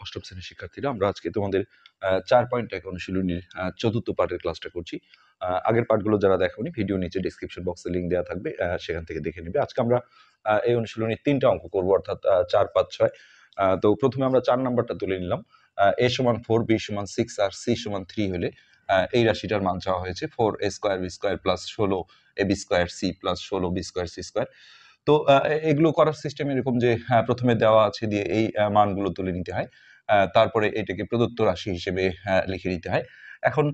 অষ্টম শ্রেণীর শিক্ষার্থীরা। আমরা আজকে তোমাদের 4.1 অনুশীলনীর চতুর্থ পাঠের ক্লাসটা করছি। আগের পাঠগুলো যারা দেখোনি, ভিডিও নিচে ডেসক্রিপশন বক্সে লিঙ্ক দেওয়া থাকবে, সেখান থেকে দেখে নিবে। আজকে আমরা এই অনুশীলনীর 3টা অঙ্ক করবো, অর্থাৎ 4, 5, 6। তো প্রথমে আমরা 4 নাম্বারটা তুলে নিলাম। a সমান 4, b সমান 6 আর c সমান 3 হলে এই রাশিটার মান চাওয়া হয়েছে 4a square b square plus 16ab square c plus 16b square c square. তো এগুলো করার সিস্টেম এরকম যে প্রথমে দেওয়া আছে দিয়ে এই মানগুলো তুলে নিতে হয়, তারপরে এটাকে প্রদত্ত রাশি হিসেবে লিখে নিতে হয়। এখন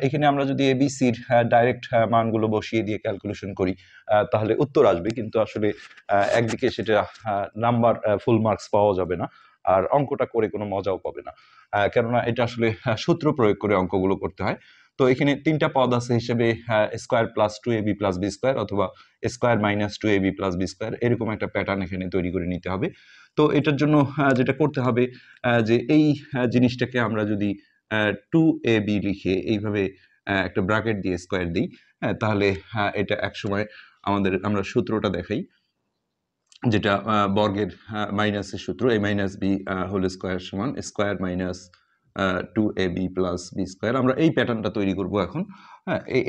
এখানে আমরা যদি এবিসির ডাইরেক্ট মানগুলো বসিয়ে দিয়ে ক্যালকুলেশন করি তাহলে উত্তর আসবে, কিন্তু আসলে একদিকে সেটা নাম্বার ফুল মার্কস পাওয়া যাবে না, আর অঙ্কটা করে কোনো মজাও পাবে না, কেননা এটা আসলে সূত্র প্রয়োগ করে অঙ্কগুলো করতে হয়। তো এখানে 3টা পদ আছে হিসেবে square plus 2ab plus B square অথবা square minus 2ab plus B square, এরকম একটা প্যাটার্ন এখানে তৈরি করে নিতে হবে। তো এটার জন্য যেটা করতে হবে যে এই জিনিসটাকে আমরা যদি 2ab লিখে এইভাবে একটা ব্র্যাকেট দিয়ে স্কোয়ার দিই, তাহলে এটা একসময় আমরা সূত্রটা দেখাই, যেটা বর্গের মাইনাসের সূত্র, a minus B whole square সমান square minus 2ab plus B square. আমরা এই প্যাটার্নটা তৈরি করব এখন।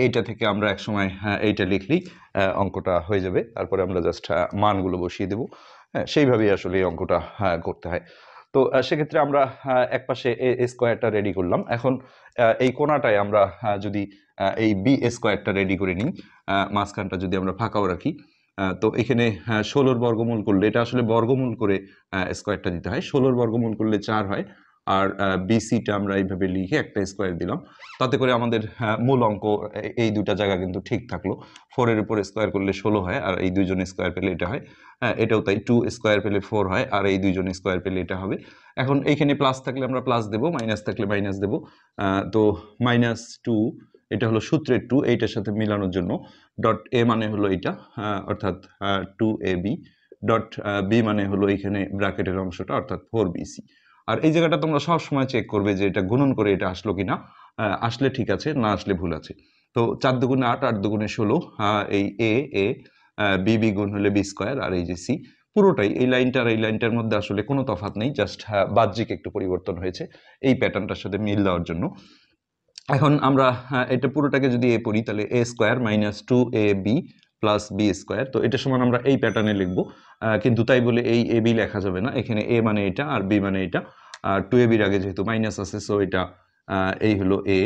এইটা থেকে আমরা একসময় এইটা লিখলেই অঙ্কটা হয়ে যাবে, তারপরে আমরা জাস্ট মানগুলো বসিয়ে দেব। সেইভাবেই আসলে এই অঙ্কটা করতে হয়। তো সেক্ষেত্রে আমরা এক পাশে এ স্কোয়ারটা রেডি করলাম। এখন এই কোণাটায় আমরা যদি এই বি স্কোয়ারটা রেডি করে নিই, মাঝখানটা যদি আমরা ফাঁকাও রাখি, তো এখানে 16 বর্গমূল করলে, এটা আসলে বর্গমূল করে স্কোয়ারটা দিতে হয়, 16 বর্গমূল করলে 4 হয়, আর বিসিটা আমরা এইভাবে লিখে একটা স্কোয়ার দিলাম। তাতে করে আমাদের মূল অঙ্ক এই দুটা জায়গা কিন্তু ঠিক থাকলো। 4 এর উপর স্কোয়ার করলে 16 হয়, আর এই দুইজন স্কোয়ার পেলে এটা হয়। এটাও তাই, 2 স্কোয়ার পেলে 4 হয়, আর এই দুইজন স্কোয়ার পেলে এটা হবে। এখন এইখানে প্লাস থাকলে আমরা প্লাস দেবো, মাইনাস থাকলে মাইনাস দেবো। তো -2, এটা হলো সূত্রের 2, এইটার সাথে মিলানোর জন্য ডট এ মানে হলো এটা, অর্থাৎ 2ab, ডট বি মানে হলো এখানে ব্র্যাকেটের অংশটা, অর্থাৎ 4bc। আর এই জায়গাটা তোমরা সবসময় চেক করবে যে এটা গুণন করে এটা আসলো কিনা, আসলে ঠিক আছে, না আসলে ভুল আছে। তো 4 দুগুণে 8, 8 দুগুণে 16, এই এ বি গুণ হলে বি স্কোয়ার, আর এই যে সি, পুরোটাই এই লাইনটার এই লাইনটার মধ্যে আসলে কোনো তফাৎ নেই, জাস্ট বাহ্যিক একটু পরিবর্তন হয়েছে এই প্যাটার্নটার সাথে মিল দেওয়ার জন্য। এখন আমরা এটা পুরোটাকে যদি এ পড়ি, তাহলে A square minus 2ab plus B square, তো এটা সমান আমরা এই প্যাটার্নে লিখবো, কিন্তু তাই বলে এই এ বি লেখা যাবে না, এখানে এ মানে এটা আর বি মানে এটা, আর 2ab আগে যেহেতু মাইনাস আছে, সো এটা এই হলো এ,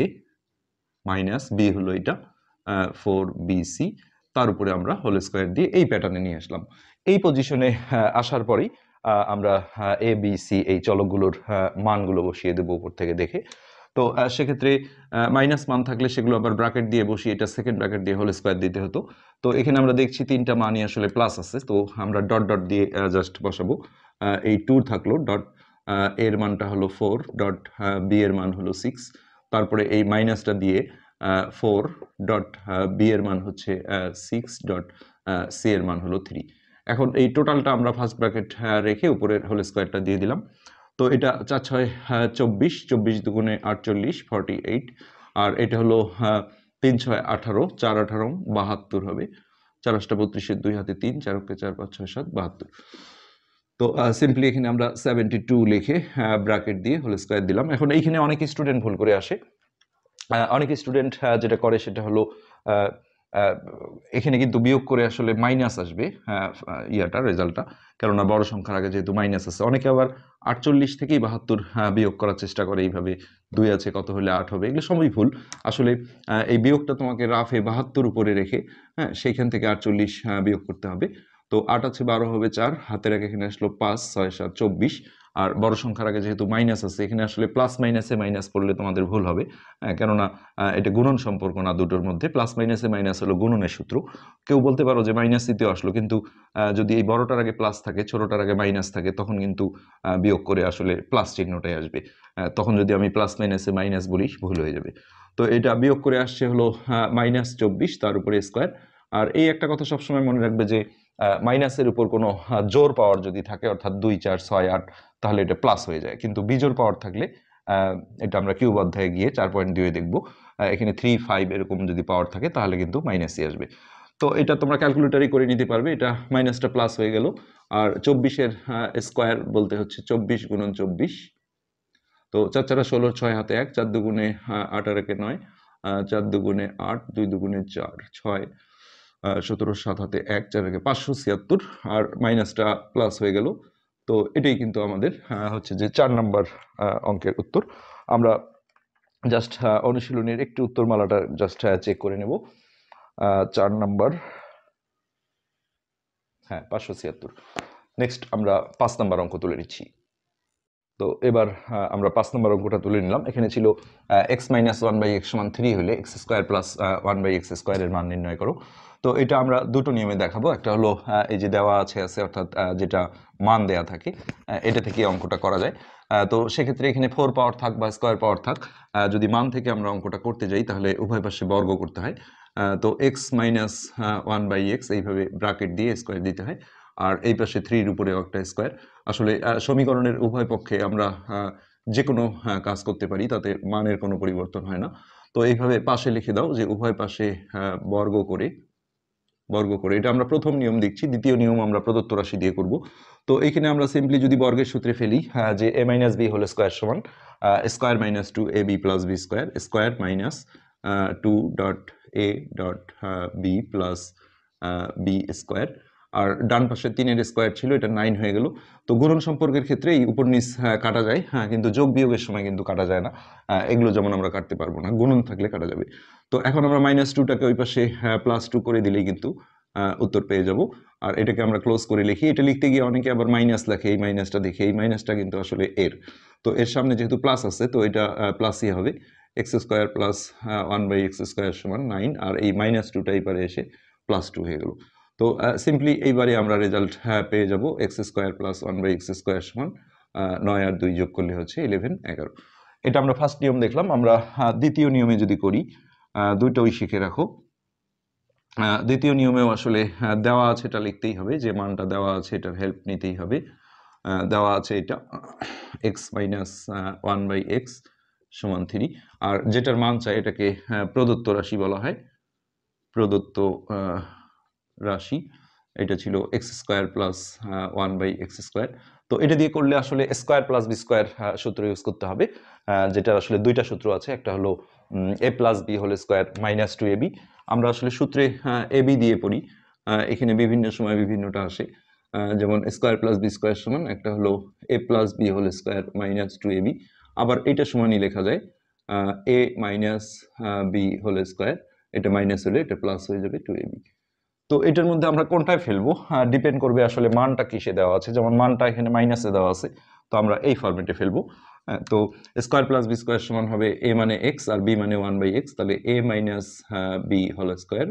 মাইনাস বি হলো এটা 4bc, তার উপরে আমরা হোল স্কোয়ার দিয়ে এই প্যাটার্নে নিয়ে আসলাম। এই পজিশনে আসার পরেই আমরা এ বি সি এই চলকগুলোর মানগুলো বসিয়ে দেবো উপর থেকে দেখে। তো সেক্ষেত্রে মাইনাস মান থাকলে সেগুলো আবার ব্র্যাকেট দিয়ে বসিয়ে এটা সেকেন্ড ব্র্যাকেট দিয়ে হোল স্কোয়ার দিতে হতো। তো এখানে আমরা দেখছি 3টা মানই আসলে প্লাস আছে, তো আমরা ডট ডট দিয়ে জাস্ট বসাবো। এই 2 থাকলো, ডট এর মানটা হলো 4, ডট বি এর মান হলো 6, তারপরে এই মাইনাসটা দিয়ে 4, ডট বি এর মান হচ্ছে 6, ডট সি এর মান হলো 3। এখন এই টোটালটা আমরা ফার্স্ট ব্র্যাকেট রেখে উপরের হোল স্কোয়ারটা দিয়ে দিলাম। তো এটা 4 6 24, 24 দুগুণে 48, 48, আর এটা হলো 3 6 18, 4 18 72 হবে, 4 8 32, 2 হাতে 3, 4 কে 4 5 6 7 72। তো সিম্পলি এখানে আমরা 72 লিখে ব্র্যাকেট দিয়ে হোল স্কোয়ার দিলাম। এখন এইখানে অনেক স্টুডেন্ট ভুল করে আসে। অনেক স্টুডেন্ট যেটা করে সেটা হলো এখানে কিন্তু বিয়োগ করে আসলে মাইনাস আসবে ইয়াটা রেজাল্টটা, কেননা বড় সংখ্যার আগে যেহেতু মাইনাস আছে। অনেকে আবার 48 থেকেই 72 বিয়োগ করার চেষ্টা করে, এইভাবে 2 আছে কত হলে 8 হবে, এগুলো সবই ভুল। আসলে এই বিয়োগটা তোমাকে রাফে 72 উপরে রেখে সেইখান থেকে 48 বিয়োগ করতে হবে। তো 8 আছে 12 হবে 4, হাতের আগে এখানে আসলো 5, 6 7 24, আর বড় সংখ্যার আগে যেহেতু মাইনাস আছে, এখানে আসলে প্লাস মাইনাসে মাইনাস করলে তোমাদের ভুল হবে, কেননা এটা গুণন সম্পর্ক না দুটোর মধ্যে। প্লাস মাইনাসে মাইনাস হলো গুণনের সূত্র। কেউ বলতে পারো যে মাইনাস দিতেও আসলো, কিন্তু যদি এই বড়টার আগে প্লাস থাকে, ছোটটার আগে মাইনাস থাকে, তখন কিন্তু বিয়োগ করে আসলে প্লাস চিহ্নটাই আসবে। তখন যদি আমি প্লাস মাইনাসে মাইনাস বলি, ভুল হয়ে যাবে। তো এটা বিয়োগ করে আসছে হলো -24, তার উপরে স্কোয়ার। আর এই একটা কথা সবসময় মনে রাখবে যে মাইনাসের উপর কোনো জোর পাওয়ার যদি থাকে, অর্থাৎ 2 4 6 8, তাহলে এটা প্লাস হয়ে যায়, কিন্তু বিজোড় পাওয়ার থাকলে এটা আমরা কিউব অধ্যায়ে গিয়ে 4.2 দেখব, এখানে 3 5 এরকম যদি পাওয়ার থাকে তাহলে কিন্তু মাইনাসই আসবে। তো এটা তোমরা ক্যালকুলেটরই করে নিতে পারবে, এটা মাইনাসটা প্লাস হয়ে গেল। আর 24 এর স্কোয়ার বলতে হচ্ছে 24 গুণন 24, তো 4 4 16, 6 হাতে 1, 4 দুগুণে 8 আর 1 9, 4 দুগুণে 8, 2 দুগুণে 4, 6, 17 7 হাতে 1, 4 একে 576 আর মাইনাসটা প্লাস হয়ে গেল। তো এটাই কিন্তু আমাদের হচ্ছে যে 4 নাম্বার অঙ্কের উত্তর। আমরা জাস্ট অনুশীলনীর একটু উত্তরমালাটা জাস্ট চেক করে নেব। 4 নাম্বার, হ্যাঁ 576। নেক্সট আমরা 5 নাম্বার অঙ্ক তুলে নিচ্ছি। তো এবার আমরা 5 নম্বর অঙ্কটা তুলে নিলাম। এখানে ছিল x - 1/x = 3 হলে x² + 1/x² এর মান নির্ণয় করো। তো এটা আমরা দুটো নিয়মে দেখাবো। একটা হলো এই যে দেওয়া আছে অর্থাৎ যেটা মান দেয়া থাকে এটা থেকে অঙ্কটা করা যায়। তো সেক্ষেত্রে এখানে 4 পাওয়ার থাক বা স্কয়ার পাওয়ার থাক, যদি মান থেকে আমরা অঙ্কটা করতে যাই তাহলে উভয় পাশে বর্গ করতে হয়। তো x - 1/x এইভাবে ব্র্যাকেট দিয়ে স্কয়ার দিতে হয়। আর এই পাশে 3 এর উপরে একটা স্কয়ার। আসলে সমীকরণের উভয় পক্ষে আমরা যেকোনো কাজ করতে পারি, তাতে মানের কোনো পরিবর্তন হয় না। তো এইভাবে পাশে লিখে দাও যে উভয় পাশে বর্গ করে এটা আমরা প্রথম নিয়ম দেখছি। দ্বিতীয় নিয়ম আমরা প্রদত্ত রাশি দিয়ে করব। তো এখানে আমরা সিম্পলি যদি বর্গের সূত্রে ফেলি যে a - b হোল স্কয়ার সমান square - 2ab + b square, square minus 2.a.b plus b square. আর ডান পাশে 3 এর স্কয়ার ছিল, এটা 9 হয়ে গেল। তো গুণন সম্পর্কের ক্ষেত্রে এই উপর নিচ কাটা যায়, কিন্তু যোগ বিয়োগের সময় কিন্তু কাটা যায় না। এগুলো যেমন আমরা কাটতে পারবো না, গুণন থাকলে কাটা যাবে। তো এখন আমরা -2টাকে ওই পাশে +2 করে দিলেই কিন্তু উত্তর পেয়ে যাব। আর এটাকে আমরা ক্লোজ করে লিখি। এটা লিখতে গিয়ে অনেকে আবার মাইনাস লেখে, এই মাইনাসটা দেখে। এই মাইনাসটা কিন্তু আসলে এর। তো এর সামনে যেহেতু প্লাস আছে, তো এটা প্লাসই হবে। x² + 1/x² = 9, আর এই -2টা এবারে এসে +2 হয়ে গেল। তো সিম্পলি এইবারে আমরা রেজাল্ট পেয়ে যাব x² + 1/x² = 9 আর 2 যোগ করলে হচ্ছে 11 11। এটা আমরা ফার্স্ট নিয়ম দেখলাম। আমরা দ্বিতীয় নিয়মে যদি করি, দুটোই শিখে রাখো। দ্বিতীয় নিয়মেও আসলে দেওয়া আছে, এটা লিখতেই হবে, যে মানটা দেওয়া আছে এটার হেল্প নিতেই হবে। দেওয়া আছে এটা x - 1/x = 3, আর যেটার মান চাই এটাকে প্রদত্ত রাশি বলা হয়। প্রদত্ত রাশি এটা ছিল x² + 1/x²। তো এটা দিয়ে করলে আসলে স্কয়ার প্লাস বি স্কয়ার সূত্র ইউজ করতে হবে, যেটা আসলে দুইটা সূত্র আছে। একটা হলো a + b whole square -2ab। আমরা আসলে সূত্রে ab দিয়ে পড়ি, এখানে বিভিন্ন সময় বিভিন্নটা আসে। যেমন স্কয়ার প্লাস বি স্কয়ার সমান একটা হলো a + b whole square -2ab। আবার এটা সমানই লেখা যায় a - b হোল স্কয়ার, এটা মাইনাস হলে এটা প্লাস হয়ে যাবে 2ab। তো এটার মধ্যে আমরা কোনটায় ফেলবো ডিপেন্ড করবে আসলে মানটা কিসে দেওয়া আছে। যেমন মানটা এখানে মাইনাসে দেওয়া আছে, তো আমরা এই ফরম্যাটে ফেলবো। তো স্কয়ার প্লাস বি স্কয়ার সমান হবে a মানে x আর b মানে 1/x, তাহলে a - b হোল স্কয়ার,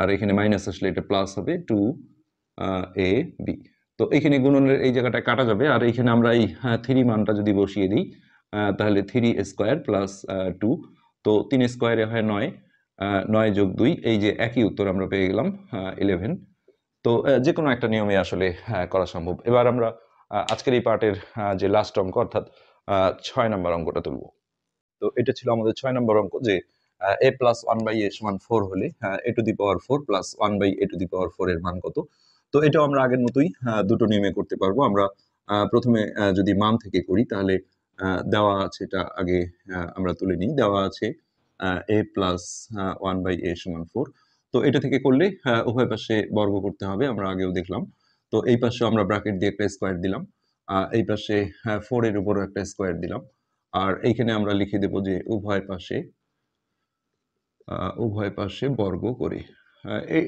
আর এখানে মাইনাস আসলে এটা প্লাস হবে 2ab। তো এখানে গুণনের এই জায়গাটা কাটা যাবে, আর এখানে আমরা এই 3 মানটা যদি বসিয়ে দিই তাহলে 3 স্কয়ার প্লাস 2, তো 3 স্কয়ারে হয় 9, 9 যোগ 2, এই যে একই উত্তর আমরা পেয়ে গেলাম 11। তো যেকোনো একটা নিয়মে আসলে করা সম্ভব। এবার আমরা আজকের এই পার্টের যে লাস্ট অঙ্ক অর্থাৎ 6 নাম্বার অঙ্কটা তুলব। তো এটা ছিল আমাদের 6 নম্বর অঙ্ক, যে a + 1/a = 4 হলে a⁴ + 1/a⁴ এর মান কত? তো এটাও আমরা আগের মতোই দুটো নিয়মে করতে পারবো। আমরা প্রথমে যদি মান থেকে করি তাহলে দেওয়া আছে, এটা আগে আমরা তুলে নিই। দেওয়া আছে a + 1/a = 4। তো এটা থেকে করলে উভয় পাশে বর্গ করতে হবে, আমরা আগেও দেখলাম। তো এই পাশেও আমরা ব্র্যাকেট দিয়ে একটা স্কয়ার দিলাম। এই পাশে 4 এর উপরও একটা স্কয়ার দিলাম। আর এইখানে আমরা লিখে দেব যে উভয় পাশে বর্গ করে।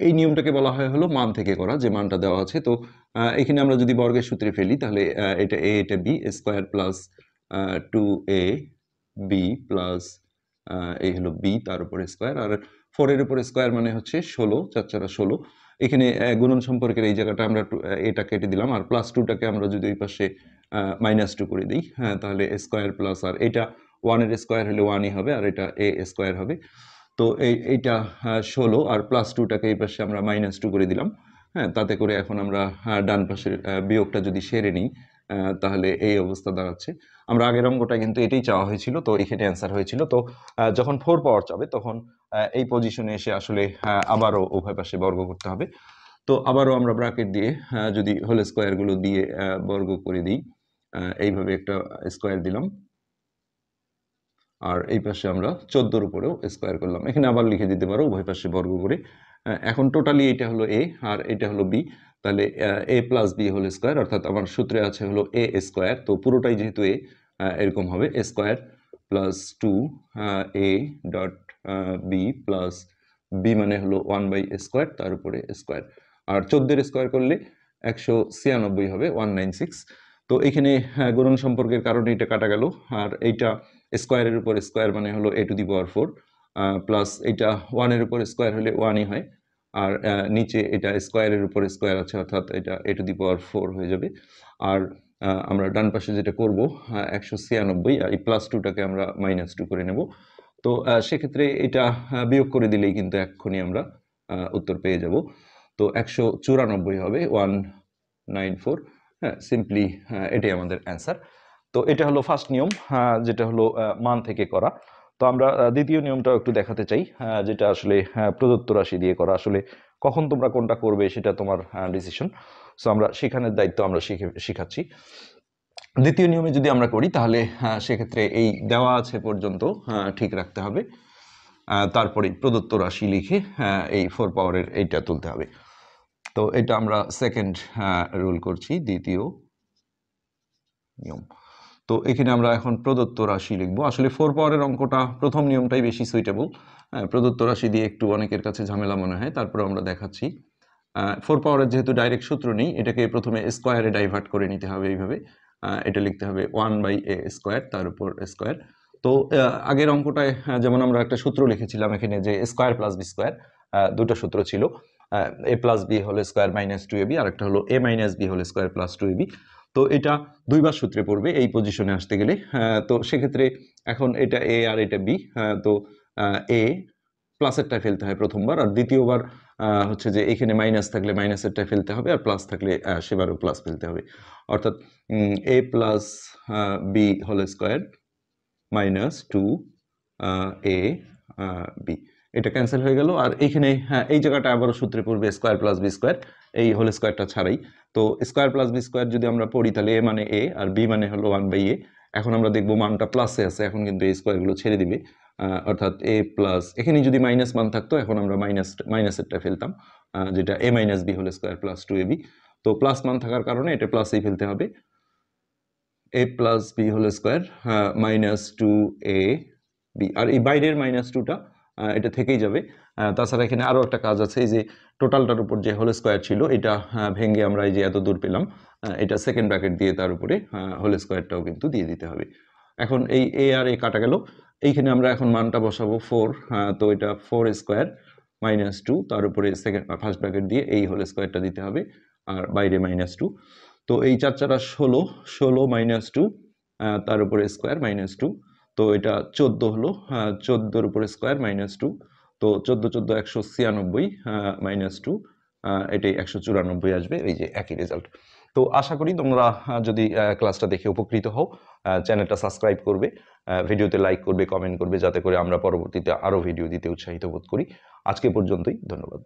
এই নিয়মটাকে বলা হয় হলো মান থেকে করা, যে মানটা দেওয়া আছে। তো এখানে আমরা যদি বর্গের সূত্রে ফেলি তাহলে এটা a এটা b, square plus 2ab plus এই হলো b তার উপরে স্কয়ার, আর 4 এর উপরে স্কয়ার মানে হচ্ছে 16, 4 4 16। এখানে গুণন সম্পর্কের এই জায়গাটা আমরা এটা কেটে দিলাম, আর +2টাকে আমরা যদি ওই পাশে -2 করে দিই, তাহলে স্কয়ার প্লাস, আর এটা 1 এর স্কয়ার হলে 1ই হবে, আর এটা a স্কয়ার হবে। তো এইটা 16, আর +2টাকে এই পাশে আমরা -2 করে দিলাম। তাতে করে এখন আমরা ডান পাশের বিয়োগটা যদি সেরে নিই তাহলে এই অবস্থা দাঁড়াচ্ছে। আমরা আগের অঙ্কটা কিন্তু এটাই চাওয়া হয়েছিল, তো এখানে অ্যান্সার হয়েছিল। তো যখন 4 পাওয়ার চাবে তখন এই পজিশনে এসে আসলে আবারও উভয় পাশে বর্গ করতে হবে। তো আবারও আমরা ব্র্যাকেট দিয়ে যদি হোল স্কয়ার গুলো দিয়ে বর্গ করে দিই, এইভাবে একটা স্কয়ার দিলাম। আর এই পাশে আমরা 14 উপরেও স্কোয়ার করলাম। এখানে আবার লিখে দিতে পারো উভয় পাশে বর্গ করে। এখন টোটালি এটা হলো a আর এটা হলো b, তাহলে a plus b whole square, অর্থাৎ আমার সূত্রে আছে হলো a স্কোয়ার, তো পুরোটাই যেহেতু a, এরকম হবে a square plus 2 a dot b plus b মানে হলো 1 বাই স্কোয়ার তার উপরে স্কোয়ার। আর 14 স্কোয়ার করলে 196 হবে, 196। তো এখানে গুণন সম্পর্কের কারণে এটা কাটা গেল, আর এইটা স্কোয়ারের উপর স্কোয়ার মানে হলো a to the power 4, plus এটা 1-এর উপর স্কোয়ার হলে 1ই হয়, আর নিচে এটা স্কোয়ারের উপর স্কোয়ার আছে, অর্থাৎ এটা a টু দি পাওয়ার 4 হয়ে যাবে। আর আমরা ডান পাশে যেটা করব 196, আর এই প্লাস 2টাকে আমরা -2 করে নেব। তো সেক্ষেত্রে এটা বিয়োগ করে দিলেই কিন্তু এক্ষুনি আমরা উত্তর পেয়ে যাব। তো 194 হবে, 194। হ্যাঁ, সিম্পলি এটাই আমাদের অ্যান্সার। তো এটা হলো ফার্স্ট নিয়ম, যেটা হলো মান থেকে করা। তো আমরা দ্বিতীয় নিয়মটাও একটু দেখাতে চাই, যেটা আসলে প্রদত্ত রাশি দিয়ে করা। আসলে কখন তোমরা কোনটা করবে সেটা তোমার ডিসিশন। সো আমরা শেখানোর দায়িত্ব আমরা শিখাচ্ছি। দ্বিতীয় নিয়মে যদি আমরা করি তাহলে সেক্ষেত্রে এই দেওয়া আছে পর্যন্ত ঠিক রাখতে হবে, তারপরে প্রদত্ত রাশি লিখে এই 4 পাওয়ারের এইটা তুলতে হবে। তো এটা আমরা সেকেন্ড রুল করছি, দ্বিতীয় নিয়ম। তো এখানে আমরা এখন প্রদত্ত রাশি লিখব। আসলে 4 পাওয়ারের অঙ্কটা প্রথম নিয়মটাই বেশি সুইটেবল। প্রদত্ত রাশি দিয়ে একটু অনেকের কাছে ঝামেলা মনে হয়, তারপরে আমরা দেখাচ্ছি। 4 পাওয়ারের যেহেতু ডাইরেক্ট সূত্র নেই, এটাকে প্রথমে স্কোয়ারে ডাইভার্ট করে নিতে হবে এইভাবে। এটা লিখতে হবে 1/a স্কোয়ার তার উপর স্কোয়ার। তো আগের অঙ্কটায় যেমন আমরা একটা সূত্র লিখেছিলাম এখানে, যে স্কোয়ার প্লাস বি স্কোয়ার, দুটো সূত্র ছিল, a plus b whole square minus 2ab, আর একটা হলো a minus B whole square plus 2ab। তো এটা দুইবার সূত্রে পড়বে এই পজিশনে আসতে গেলে। তো সেক্ষেত্রে এখন এটা a আর এটা b, তো a প্লাসেরটায় ফেলতে হয় প্রথমবার, আর দ্বিতীয়বার হচ্ছে যে এখানে মাইনাস থাকলে মাইনাসেরটায় ফেলতে হবে, আর প্লাস থাকলে সেবারও প্লাস ফেলতে হবে। অর্থাৎ a plus b whole square minus 2a b, এটা ক্যান্সেল হয়ে গেল। আর এইখানে এই জায়গাটা আবারও সূত্রে পড়বে স্কোয়ার প্লাস বি স্কোয়ার, এই হোল স্কোয়ারটা ছাড়াই। তো স্কোয়ার প্লাস বি স্কোয়ার যদি আমরা পড়ি তাহলে a মানে a আর b মানে হলো 1/a। এখন আমরা দেখবো মানটা প্লাসে আছে, এখন কিন্তু এই স্কোয়ারগুলো ছেড়ে দিবে, অর্থাৎ a প্লাস, এখানে যদি মাইনাস মান থাকতো এখন আমরা মাইনাসেরটা ফেলতাম, যেটা a minus B whole square plus 2ab। তো প্লাস মান থাকার কারণে এটা প্লাসেই ফেলতে হবে, a plus b whole square minus 2ab, আর এই বাইরের -2টা এটা থেকেই যাবে। তাছাড়া এখানে আরও একটা কাজ আছে, এই যে টোটালটার উপর যে হোল স্কোয়ার ছিল এটা ভেঙে আমরা এই যে এত দূর পেলাম, এটা সেকেন্ড ব্র্যাকেট দিয়ে তার উপরে হোল স্কোয়ারটাও কিন্তু দিয়ে দিতে হবে। এখন এই a আর a কাটা গেল, এইখানে আমরা এখন মানটা বসাবো 4, তো এটা 4 স্কোয়ার মাইনাস 2 তার উপরে ফার্স্ট ব্র্যাকেট দিয়ে এই হোল স্কোয়ারটা দিতে হবে, আর বাইরে -2। তো এই 4 4 16, 16 -2 তার উপরে স্কোয়ার -2, তো এটা 14 হলো, 14-র উপরে স্কোয়ার -2, তো 14 14 196 -2, এটাই 194 আসবে, এই যে একই রেজাল্ট। তো আশা করি তোমরা যদি ক্লাসটা দেখে উপকৃত হও, চ্যানেলটা সাবস্ক্রাইব করবে, ভিডিওতে লাইক করবে, কমেন্ট করবে, যাতে করে আমরা পরবর্তীতে আরও ভিডিও দিতে উৎসাহিত বোধ করি। আজকে পর্যন্তই, ধন্যবাদ।